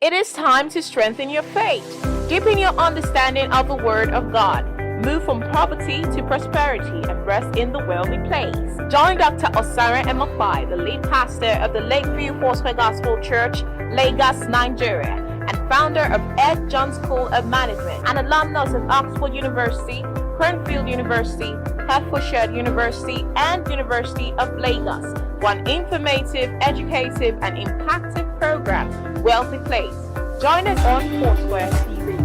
It is time to strengthen your faith, deepen your understanding of the Word of God, move from poverty to prosperity, and rest in the wealthy place. Join Dr. Osara Emakpai, the lead pastor of the Lakeview Foursquare Gospel Church, Lagos, Nigeria, and founder of Ed John School of Management, and alumnus of Oxford University, Cranfield University, Hertfordshire University, and University of Lagos, for an informative, educative, and impactful program, Wealthy Place. Join us on Foursquare TV.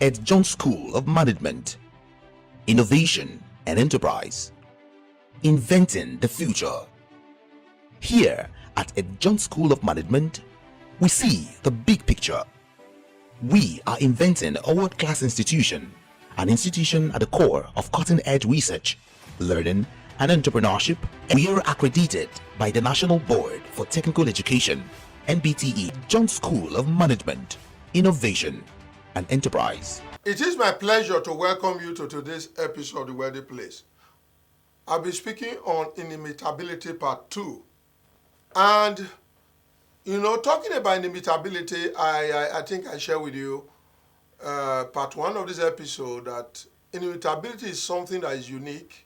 Ed John School of Management, Innovation and Enterprise, Inventing the Future. Here at Ed John School of Management, we see the big picture. We are inventing a world-class institution, an institution at the core of cutting-edge research, learning, and entrepreneurship. We are accredited by the National Board for Technical Education, NBTE, John School of Management, Innovation, and Enterprise. It is my pleasure to welcome you to today's episode of The Wealthy Place. I'll be speaking on Inimitability Part 2. And, talking about inimitability, I think I share with you Part 1 of this episode that inimitability is something that is unique,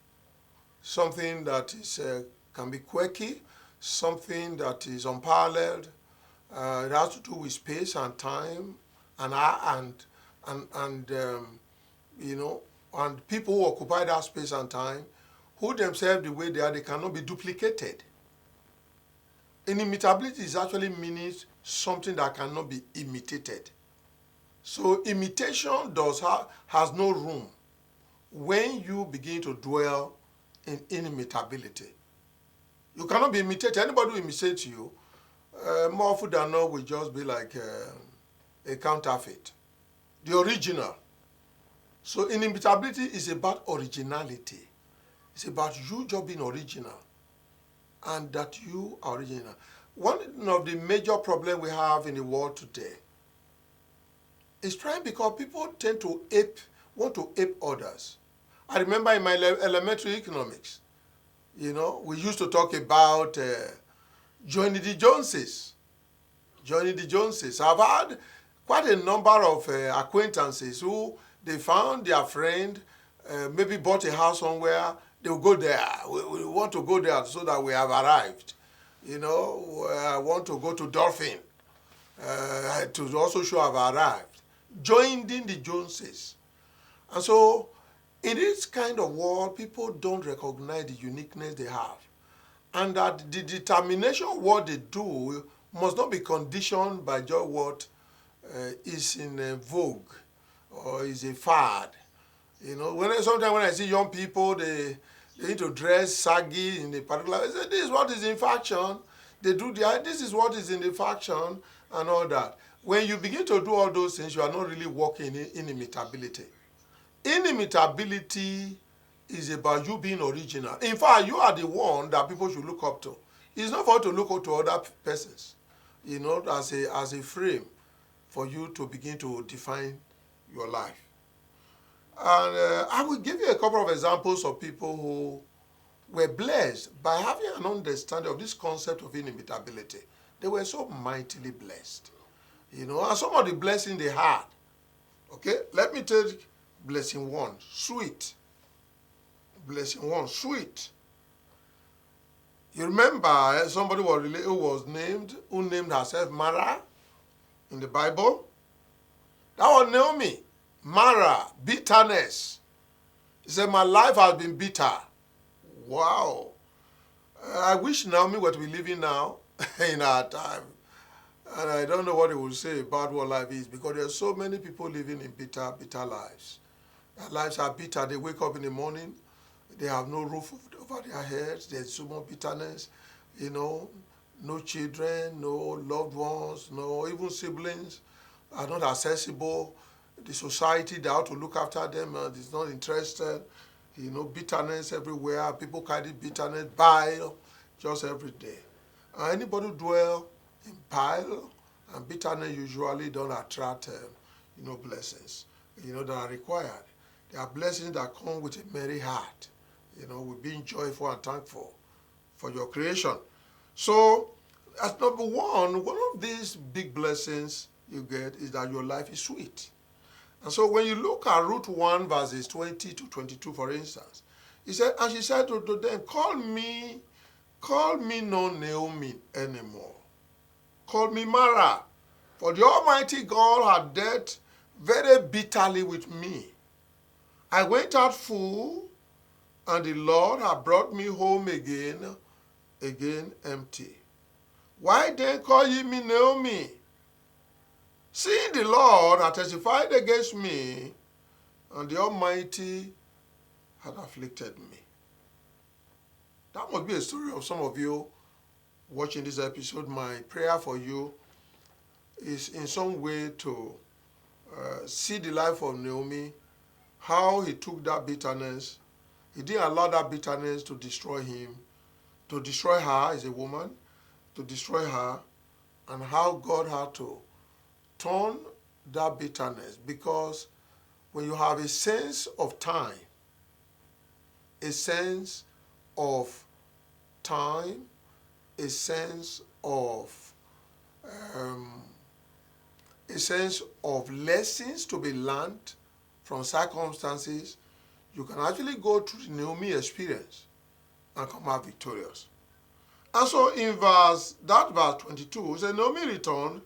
something that is can be quirky, something that is unparalleled. It has to do with space and time, and people who occupy that space and time, who themselves the way they are, they cannot be duplicated. Inimitability is actually meaning something that cannot be imitated. So imitation has no room when you begin to dwell in inimitability. You cannot be imitated. Anybody who imitates you, more often than not, will just be like a counterfeit. The original. So inimitability is about originality. It's about you just being original, and that you are original. One of the major problems we have in the world today is trying because people tend to want to ape others. I remember in my elementary economics, we used to talk about Johnny the Joneses. Johnny the Joneses. I've had quite a number of acquaintances who they found their friend, maybe bought a house somewhere, they will go there. We want to go there so that we have arrived. I want to go to Dolphin to also show I've arrived. Joining the Joneses. And so, in this kind of world, people don't recognize the uniqueness they have. And that the determination of what they do must not be conditioned by just what is in vogue or is a fad. Sometimes when I see young people, they need to dress saggy in a particular way. This is what is in fashion. They do this is what is in the fashion and all that. When you begin to do all those things, you are not really walking in inimitability. Inimitability is about you being original. In fact, you are the one that people should look up to. It's not for you to look up to other persons, as a frame for you to begin to define your life. And I will give you a couple of examples of people who were blessed by having an understanding of this concept of inimitability. They were so mightily blessed. And some of the blessings they had. Okay, let me take blessing 1, sweet. Blessing 1, sweet. You remember somebody who named herself Mara in the Bible? That was Naomi. Mara, bitterness. He said, my life has been bitter. Wow. I wish Naomi were to be living now in our time. And I don't know what he would say about what life is, because there are so many people living in bitter lives. Their lives are bitter. They wake up in the morning, they have no roof over their heads, there's so much bitterness, no children, no loved ones, no even siblings are not accessible. The society, they have to look after them, is not interested. Bitterness everywhere. People carry bitterness, bile, just every day. Anybody who dwell in bile and bitterness usually don't attract, blessings, that are required. There are blessings that come with a merry heart, with being joyful and thankful for your creation. So As number one of these big blessings you get is that your life is sweet. And so when you look at Ruth 1 verses 20 to 22, for instance, he said, and she said to them, call me no Naomi anymore. Call me Mara, for the Almighty God had dealt very bitterly with me. I went out full, and the Lord had brought me home again empty. Why then call ye me Naomi? Seeing the Lord had testified against me, and the Almighty had afflicted me. That must be a story of some of you watching this episode. My prayer for you is in some way to see the life of Naomi, how he took that bitterness. He didn't allow that bitterness to destroy him, to destroy her as a woman, to destroy her, and how God had to turn that bitterness. Because when you have a sense of time, a sense of time, a sense of lessons to be learned from circumstances, you can actually go through the Naomi experience and come out victorious. And so in verse 22, it says, Naomi returned,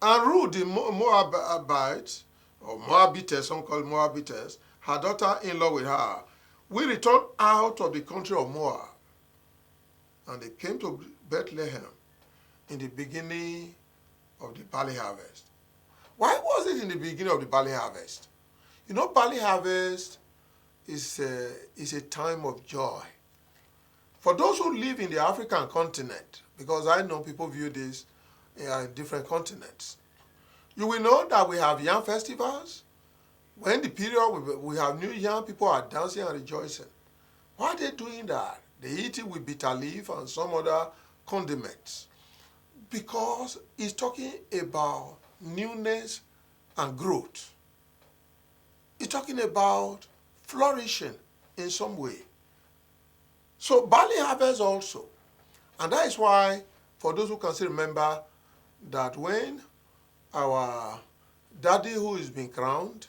and Ruth the Moabite, or Moabitess, some call it Moabitess, her daughter-in-law with her. We returned out of the country of Moab, and they came to Bethlehem in the beginning of the barley harvest. Why was it in the beginning of the barley harvest? You know, barley harvest is a time of joy. For those who live in the African continent, because I know people view this in different continents, you will know that we have yam festivals. When the period we have new yam, people are dancing and rejoicing. Why are they doing that? They eat it with bitter leaf and some other condiments. Because it's talking about newness and growth. It's talking about flourishing in some way. So barley harvest also. And that is why, for those who can still remember, that when our daddy who is being crowned,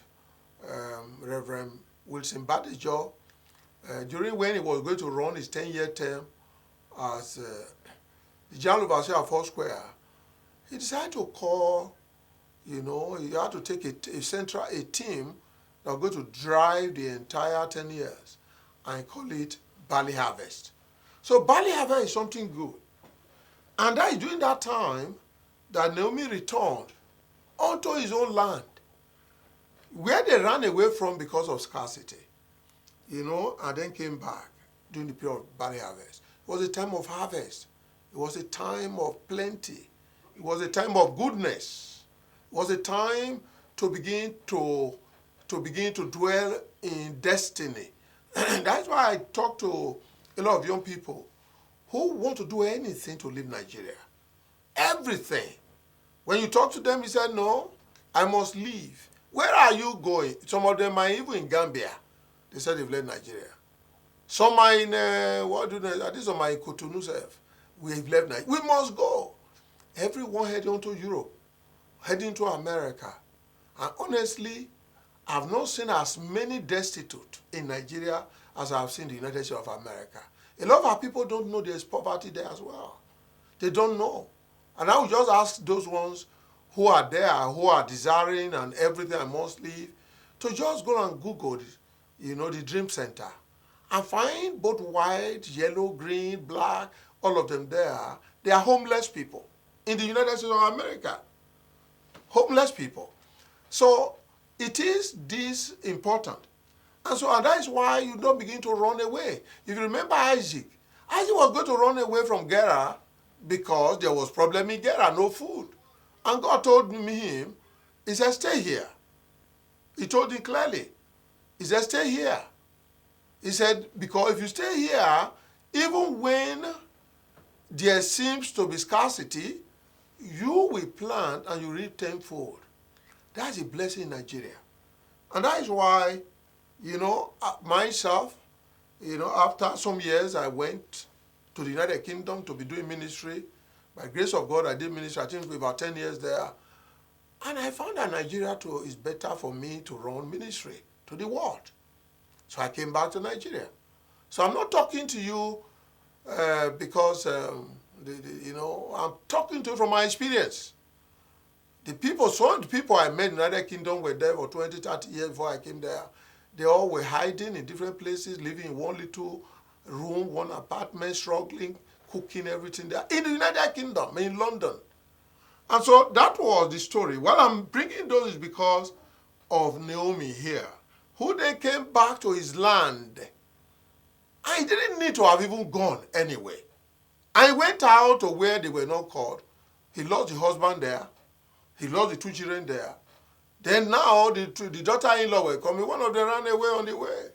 Reverend Wilson Badejo, during when he was going to run his 10-year term as the General Overseer of Foursquare, he decided to call, he had to take a team that was going to drive the entire 10 years and call it barley harvest. So barley harvest is something good. And that is during that time that Naomi returned unto his own land, where they ran away from because of scarcity, and then came back during the period of barley harvest. It was a time of harvest. It was a time of plenty. It was a time of goodness. It was a time to begin to dwell in destiny. That's why I talk to a lot of young people who want to do anything to leave Nigeria. Everything. When you talk to them, you say, no, I must leave. Where are you going? Some of them are even in Gambia. They said they've left Nigeria. Some are in, these are my Cotonou self. We've left Nigeria. We must go. Everyone heading to Europe, heading to America. And honestly, I've not seen as many destitute in Nigeria as I've seen in the United States of America. A lot of our people don't know there's poverty there as well. They don't know. And I would just ask those ones who are there, who are desiring and everything, I must leave, to just go and Google, the Dream Center and find both white, yellow, green, black, all of them there. They are homeless people in the United States of America. Homeless people. So it is this important. And that is why you don't begin to run away. If you remember Isaac was going to run away from Gerar because there was problem in Gerar, no food. And God told him, he said, stay here. He told him clearly. He said, stay here. He said, because if you stay here, even when there seems to be scarcity, you will plant and you reap tenfold. That's a blessing in Nigeria. And that is why, myself, after some years, I went to the United Kingdom to be doing ministry By grace of God, I did ministry, I think, for about 10 years there. And I found that Nigeria too is better for me to run ministry to the world. So I came back to Nigeria. So I'm not talking to you because, I'm talking to you from my experience. Some of the people I met in the United Kingdom were there for 20, 30 years before I came there. They all were hiding in different places, living in one little room, one apartment, struggling, cooking, everything there. In the United Kingdom, in London. And so that was the story. What I'm bringing those is because of Naomi here, who then came back to his land. I didn't need to have even gone anyway. I went out to where they were not called. He lost the husband there. He lost the two children there. Then now the daughter-in-law were coming. One of them ran away on the way.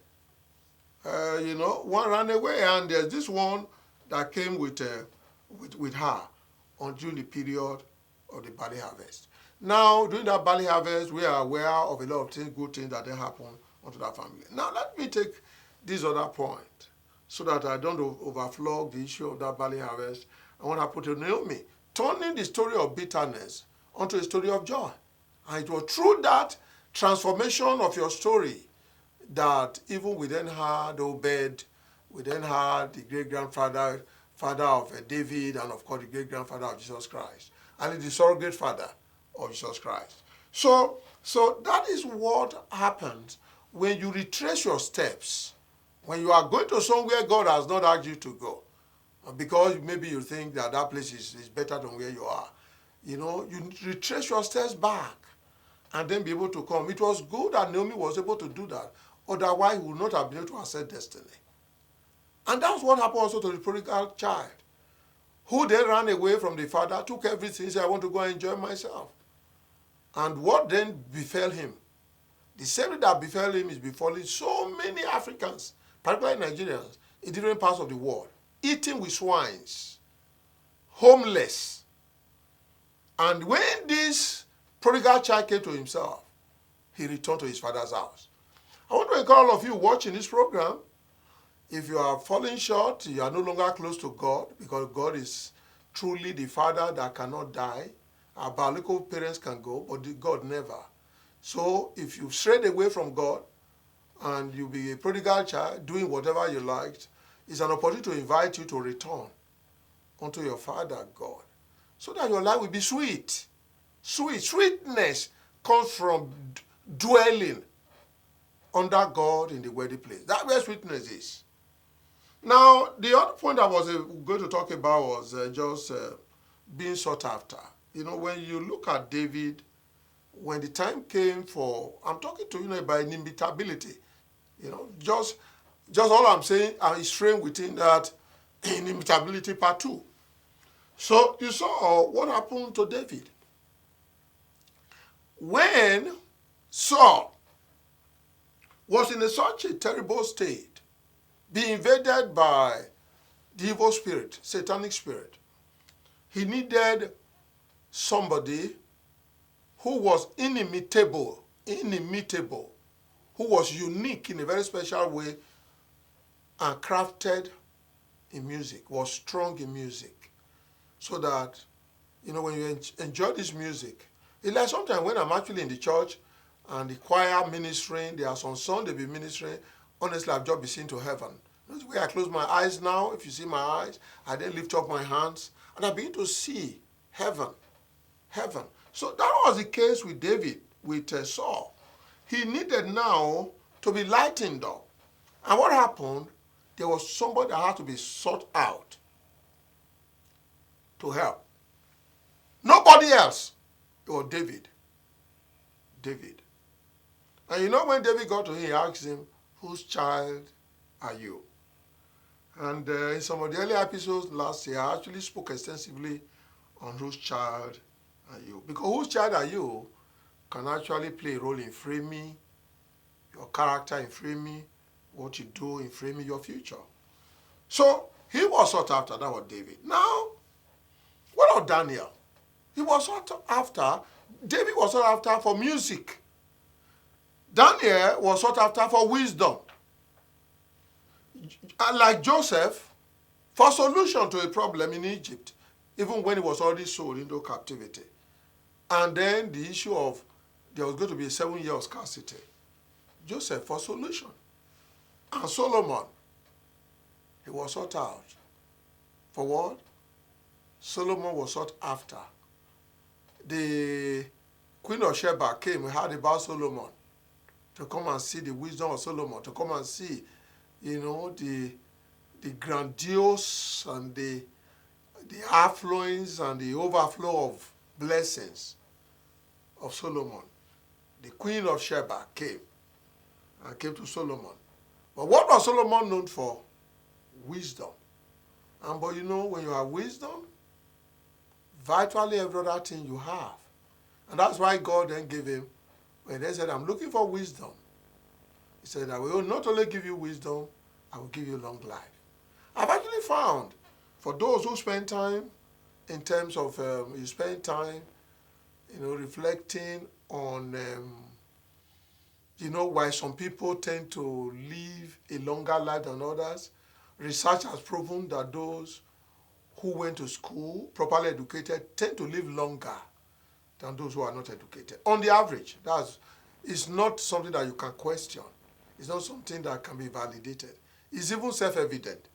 One ran away, and there's this one that came with her during the period of the barley harvest. Now, during that barley harvest, we are aware of a lot of things, good things that then happen onto that family. Now, let me take this other point so that I don't overflow the issue of that barley harvest. I want to put to Naomi, turning the story of bitterness onto a story of joy. And it was through that transformation of your story that even we then had Obed, we then had the great-grandfather of David, and of course the great-grandfather of Jesus Christ, and the surrogate father of Jesus Christ. So that is what happens when you retrace your steps, when you are going to somewhere God has not asked you to go, because maybe you think that place is better than where you are. You retrace your steps back and then be able to come. It was good that Naomi was able to do that. Otherwise, he would not have been able to accept destiny. And that's what happened also to the prodigal child, who then ran away from the father, took everything, said, I want to go and enjoy myself. And what then befell him? The same thing that befell him is befalling so many Africans, particularly Nigerians, in different parts of the world, eating with swines, homeless. And when this prodigal child came to himself, he returned to his father's house. I want to encourage all of you watching this program, if you are falling short, you are no longer close to God, because God is truly the Father that cannot die. Our biological parents can go, but God never. So if you've strayed away from God and you be a prodigal child doing whatever you liked, it's an opportunity to invite you to return unto your Father God, so that your life will be sweet. Sweetness comes from dwelling under God in the wedding place. That's where sweetness is. Now, the other point I was going to talk about was just being sought after. When you look at David, when the time came for, I'm talking to you about inimitability. Just all I'm saying is framed within that inimitability part 2. So you saw what happened to David. When Saul was in such a terrible state, being invaded by the evil spirit, satanic spirit, he needed somebody who was inimitable, who was unique in a very special way and crafted in music, was strong in music. So that, when you enjoy this music, it's like sometimes when I'm actually in the church and the choir ministering, there are some songs they be ministering, honestly, I've just been seen to heaven. The way I close my eyes now, if you see my eyes, I then lift up my hands, and I begin to see heaven. So that was the case with David, with Saul. He needed now to be lightened up. And what happened? There was somebody that had to be sought out to help. Nobody else. It was David. And when David got to him, he asked him, whose child are you? And in some of the earlier episodes last year, I actually spoke extensively on whose child are you. Because whose child are you can actually play a role in framing your character, in framing what you do, in framing your future. So he was sought after. That was David. Now, what about Daniel? He was sought after. David was sought after for music. Daniel was sought after for wisdom. And like Joseph, for solution to a problem in Egypt. even when he was already sold into captivity. And then the issue of there was going to be a 7 year of scarcity. Joseph for solution. And Solomon, he was sought out. For what? Solomon was sought after. The Queen of Sheba came and heard about Solomon to come and see the wisdom of Solomon, to come and see, the grandiose and the affluence and the overflow of blessings of Solomon. The Queen of Sheba came to Solomon. But what was Solomon known for? Wisdom. But when you have wisdom, virtually every other thing you have. And that's why God then gave him, when they said, I'm looking for wisdom, he said, I will not only give you wisdom, I will give you long life. I've actually found, for those who spend time in terms of, you spend time, reflecting on, why some people tend to live a longer life than others. Research has proven that those who went to school, properly educated, tend to live longer than those who are not educated. On the average, it's not something that you can question. It's not something that can be validated. It's even self-evident.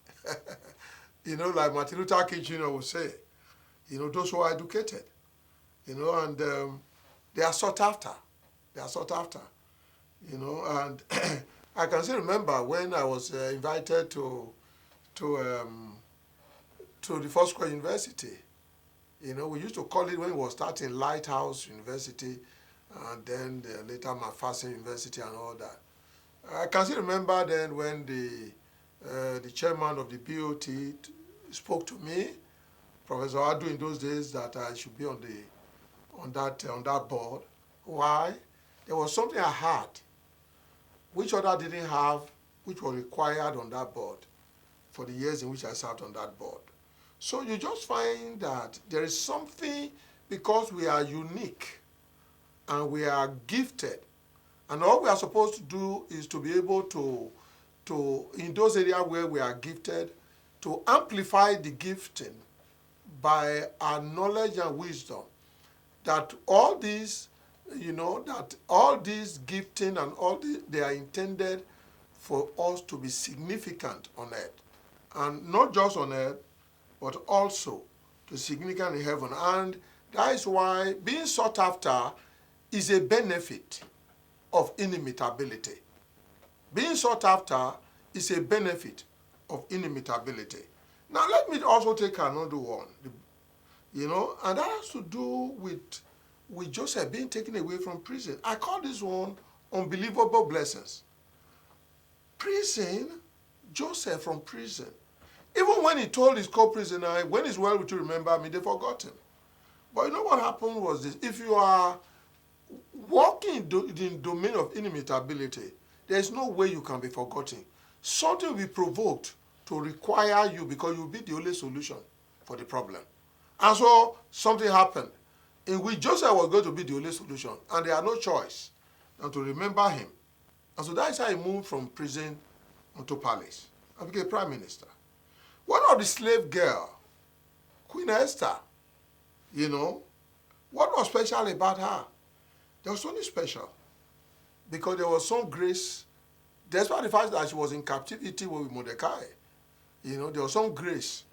Like Martin Luther King Jr. would say, those who are educated, and they are sought after. They are sought after, and I can still remember when I was invited to the First Square University. We used to call it, when it was starting, Lighthouse University, and then later McPherson University and all that. I can still remember then when the chairman of the BOT spoke to me, Professor Adu, in those days, that I should be on that board. Why? There was something I had which other didn't have, which was required on that board for the years in which I served on that board. So you just find that there is something, because we are unique and we are gifted, and all we are supposed to do is to be able to in those areas where we are gifted, to amplify the gifting by our knowledge and wisdom, that all these, that all these gifting and they are intended for us to be significant on earth. And not just on earth, but also to significant in heaven. And that is why being sought after is a benefit of inimitability. Being sought after is a benefit of inimitability. Now let me also take another one, and that has to do with Joseph being taken away from prison. I call this one unbelievable blessings. Prison, Joseph from prison. Even when he told his co-prisoner, when it's well with you, remember me, they forgot him. But what happened was this. If you are walking in the domain of inimitability, there's no way you can be forgotten. Something will be provoked to require you, because you'll be the only solution for the problem. And so something happened in which Joseph was going to be the only solution, and they had no choice than to remember him. And so that's how he moved from prison onto palace and became prime minister. One of the slave girl, Queen Esther, what was special about her? There was something special, because there was some grace, despite the fact that she was in captivity with Mordecai. There was some grace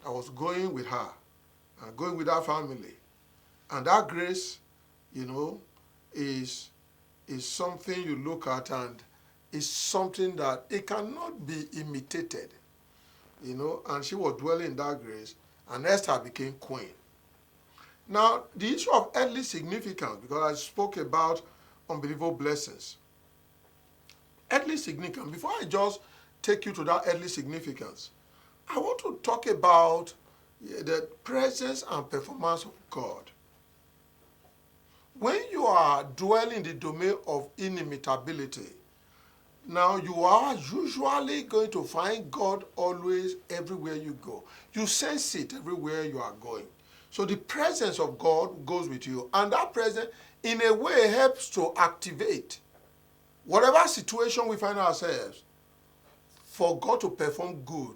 that was going with her and going with her family. And that grace, is something you look at, and is something that it cannot be imitated. And she was dwelling in that grace, and Esther became queen. Now, the issue of earthly significance, because I spoke about unbelievable blessings. Earthly significance, before I just take you to that earthly significance, I want to talk about the presence and performance of God. When you are dwelling in the domain of inimitability, now you are usually going to find God always everywhere you go. You sense it everywhere you are going. So the presence of God goes with you, and that presence in a way helps to activate whatever situation we find ourselves for God to perform good.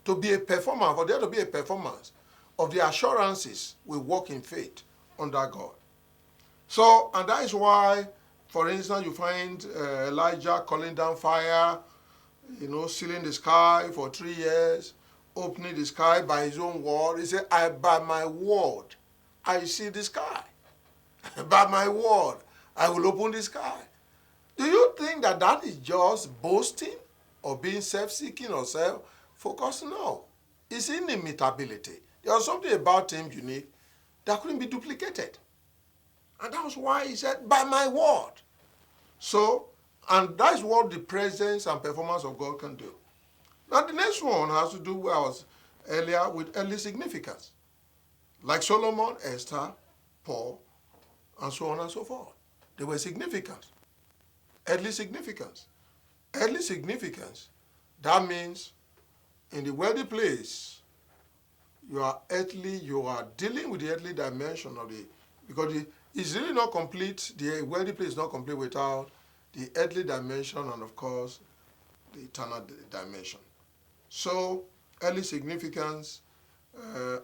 To be a performer, for there to be a performance, of the assurances we walk in faith under God. So, and that is why, for instance, you find Elijah calling down fire, sealing the sky for 3 years, opening the sky by his own word. He said, by my word, I see the sky. By my word, I will open the sky. Do you think that that is just boasting or being self-seeking or self-focused? No. It's inimitability. There was something about him unique that couldn't be duplicated. And that was why he said, by my word. So, and that's what the presence and performance of God can do. Now, the next one has to do with earlier with early significance. Like Solomon, Esther, Paul, and so on and so forth. They were significant. Early significance. Early significance, that means in the wealthy place, you are dealing with the earthly dimension of because it's really not complete, the wealthy place is not complete without the earthly dimension and, of course, the eternal dimension. So, early significance,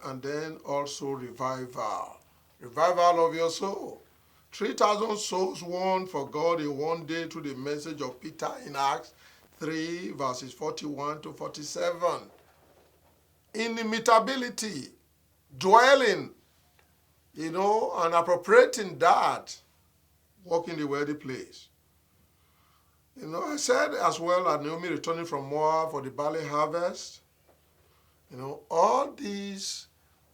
and then also revival. Revival of your soul. 3,000 souls won for God in one day through the message of Peter in Acts 3, verses 41 to 47. Inimitability, dwelling, and appropriating that, walking the worthy place. I said as well that Naomi returning from Moab for the barley harvest. All these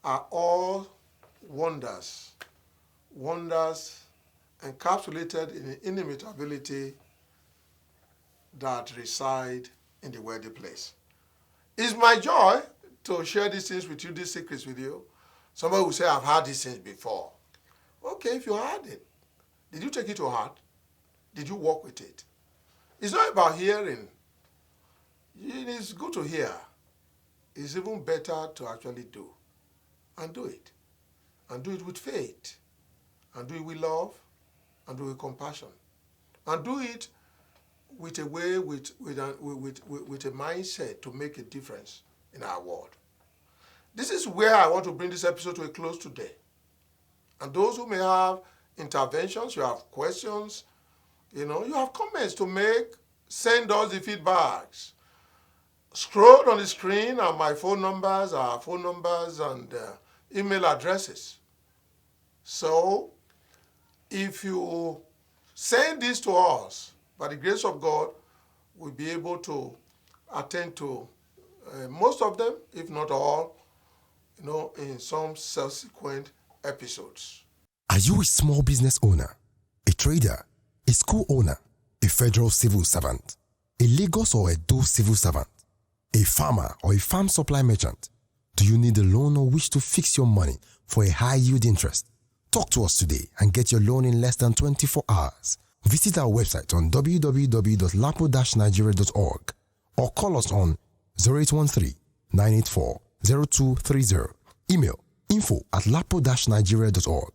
are all wonders encapsulated in the inimitability that reside in the worthy place. It's my joy to share these things with you, these secrets with you. Somebody will say, I've heard these things before. Okay, if you heard it, did you take it to heart? Did you walk with it? It's not about hearing. It's good to hear. It's even better to actually do. And do it. And do it with faith. And do it with love. And do it with compassion. And do it with a way, with a mindset to make a difference in our world. This is where I want to bring this episode to a close today. And those who may have interventions, you have questions, you have comments to make, send us the feedbacks. Scroll on the screen are my phone numbers, our phone numbers, and email addresses. So, if you send this to us, by the grace of God, we'll be able to attend to most of them, if not all, in some subsequent episodes. Are you a small business owner, a trader, a school owner, a federal civil servant, a Lagos or Edo civil servant, a farmer or a farm supply merchant? Do you need a loan or wish to fix your money for a high yield interest? Talk to us today and get your loan in less than 24 hours. Visit our website on www.lapo-nigeria.org or call us on 0813-984-0230. Email info@lapo-nigeria.org.